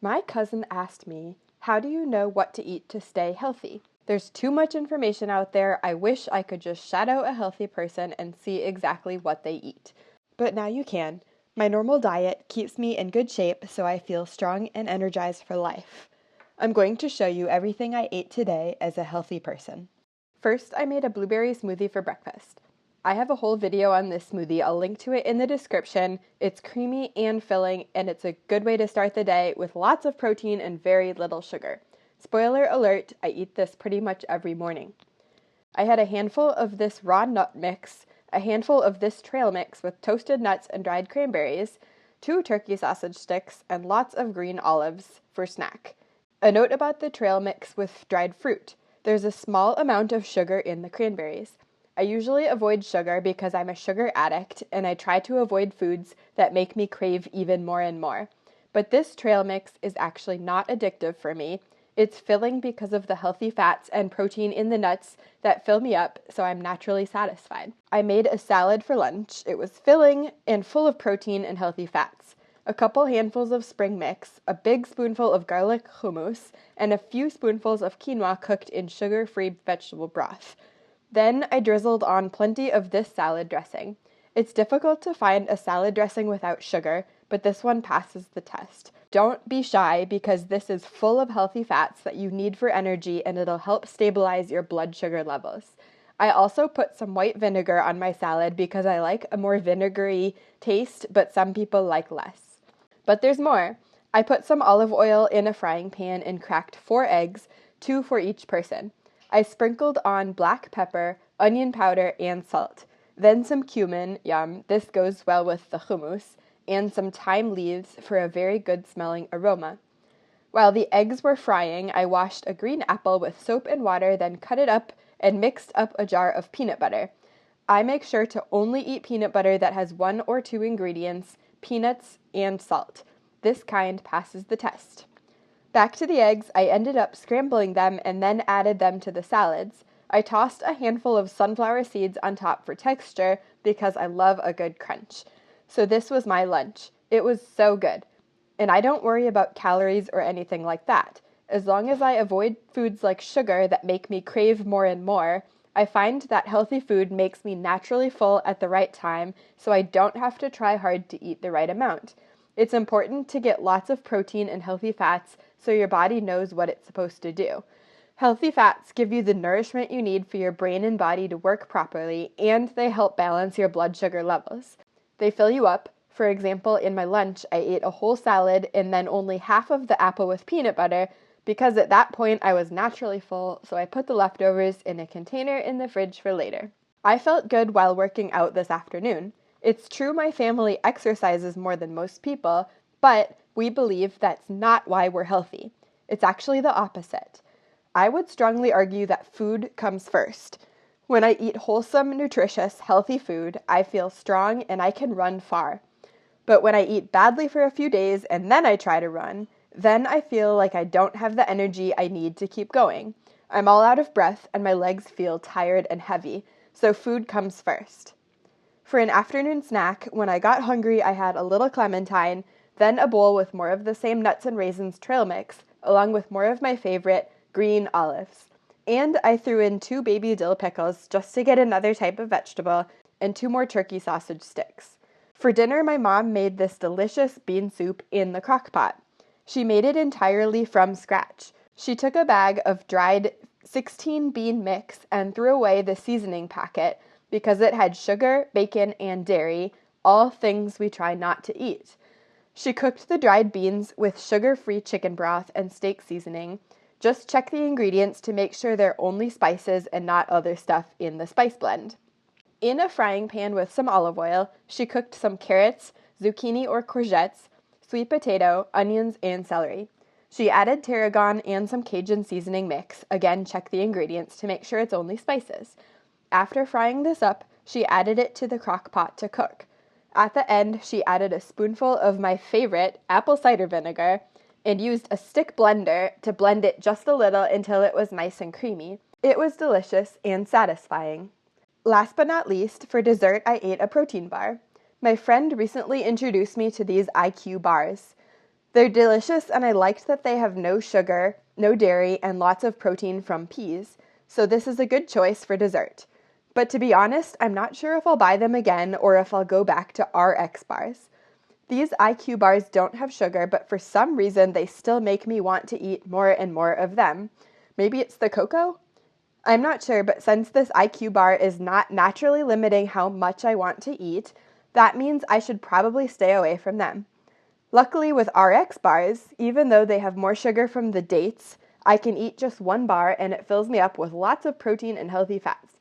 My cousin asked me, how do you know what to eat to stay healthy? There's too much information out there. I wish I could just shadow a healthy person and see exactly what they eat. But now you can. My normal diet keeps me in good shape, so I feel strong and energized for life. I'm going to show you everything I ate today as a healthy person. First, I made a blueberry smoothie for breakfast. I have a whole video on this smoothie. I'll link to it in the description. It's creamy and filling, and it's a good way to start the day with lots of protein and very little sugar. Spoiler alert, I eat this pretty much every morning. I had a handful of this raw nut mix, a handful of this trail mix with toasted nuts and dried cranberries, 2 turkey sausage sticks, and lots of green olives for snack. A note about the trail mix with dried fruit. There's a small amount of sugar in the cranberries. I usually avoid sugar because I'm a sugar addict, and I try to avoid foods that make me crave even more and more. But this trail mix is actually not addictive for me. It's filling because of the healthy fats and protein in the nuts that fill me up, so I'm naturally satisfied. I made a salad for lunch. It was filling and full of protein and healthy fats. A couple handfuls of spring mix, a big spoonful of garlic hummus, and a few spoonfuls of quinoa cooked in sugar-free vegetable broth. Then I drizzled on plenty of this salad dressing. It's difficult to find a salad dressing without sugar, but this one passes the test. Don't be shy because this is full of healthy fats that you need for energy, and it'll help stabilize your blood sugar levels. I also put some white vinegar on my salad because I like a more vinegary taste, but some people like less. But there's more. I put some olive oil in a frying pan and cracked 4 eggs, 2 for each person. I sprinkled on black pepper, onion powder, and salt. Then some cumin, yum, this goes well with the hummus, and some thyme leaves for a very good smelling aroma. While the eggs were frying, I washed a green apple with soap and water, then cut it up and mixed up a jar of peanut butter. I make sure to only eat peanut butter that has 1 or 2 ingredients, peanuts and salt. This kind passes the test. Back to the eggs, I ended up scrambling them and then added them to the salads. I tossed a handful of sunflower seeds on top for texture because I love a good crunch. So this was my lunch. It was so good. And I don't worry about calories or anything like that. As long as I avoid foods like sugar that make me crave more and more, I find that healthy food makes me naturally full at the right time, so I don't have to try hard to eat the right amount. It's important to get lots of protein and healthy fats so your body knows what it's supposed to do. Healthy fats give you the nourishment you need for your brain and body to work properly, and they help balance your blood sugar levels. They fill you up. For example, in my lunch, I ate a whole salad and then only half of the apple with peanut butter because at that point I was naturally full, so I put the leftovers in a container in the fridge for later. I felt good while working out this afternoon. It's true my family exercises more than most people, but we believe that's not why we're healthy. It's actually the opposite. I would strongly argue that food comes first. When I eat wholesome, nutritious, healthy food, I feel strong and I can run far. But when I eat badly for a few days and then I try to run, then I feel like I don't have the energy I need to keep going. I'm all out of breath and my legs feel tired and heavy, so food comes first. For an afternoon snack, when I got hungry, I had a little clementine, then a bowl with more of the same nuts and raisins trail mix, along with more of my favorite, green olives. And I threw in 2 baby dill pickles just to get another type of vegetable, and 2 more turkey sausage sticks. For dinner, my mom made this delicious bean soup in the crock pot. She made it entirely from scratch. She took a bag of dried 16-bean mix and threw away the seasoning packet because it had sugar, bacon, and dairy, all things we try not to eat. She cooked the dried beans with sugar-free chicken broth and steak seasoning. Just check the ingredients to make sure they're only spices and not other stuff in the spice blend. In a frying pan with some olive oil, she cooked some carrots, zucchini or courgettes, sweet potato, onions, and celery. She added tarragon and some Cajun seasoning mix. Again, check the ingredients to make sure it's only spices. After frying this up, she added it to the crock pot to cook. At the end, she added a spoonful of my favorite, apple cider vinegar, and used a stick blender to blend it just a little until it was nice and creamy. It was delicious and satisfying. Last but not least, for dessert, I ate a protein bar. My friend recently introduced me to these IQ bars. They're delicious, and I liked that they have no sugar, no dairy, and lots of protein from peas, so this is a good choice for dessert. But to be honest, I'm not sure if I'll buy them again or if I'll go back to RX bars. These IQ bars don't have sugar, but for some reason they still make me want to eat more and more of them. Maybe it's the cocoa? I'm not sure, but since this IQ bar is not naturally limiting how much I want to eat, that means I should probably stay away from them. Luckily with RX bars, even though they have more sugar from the dates, I can eat just one bar and it fills me up with lots of protein and healthy fats.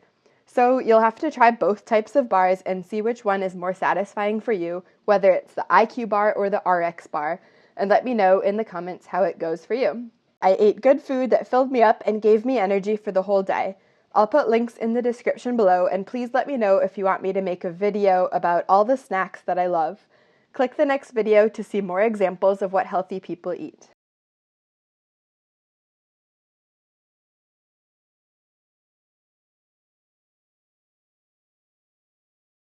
So you'll have to try both types of bars and see which one is more satisfying for you, whether it's the IQ bar or the RX bar, and let me know in the comments how it goes for you. I ate good food that filled me up and gave me energy for the whole day. I'll put links in the description below, and please let me know if you want me to make a video about all the snacks that I love. Click the next video to see more examples of what healthy people eat.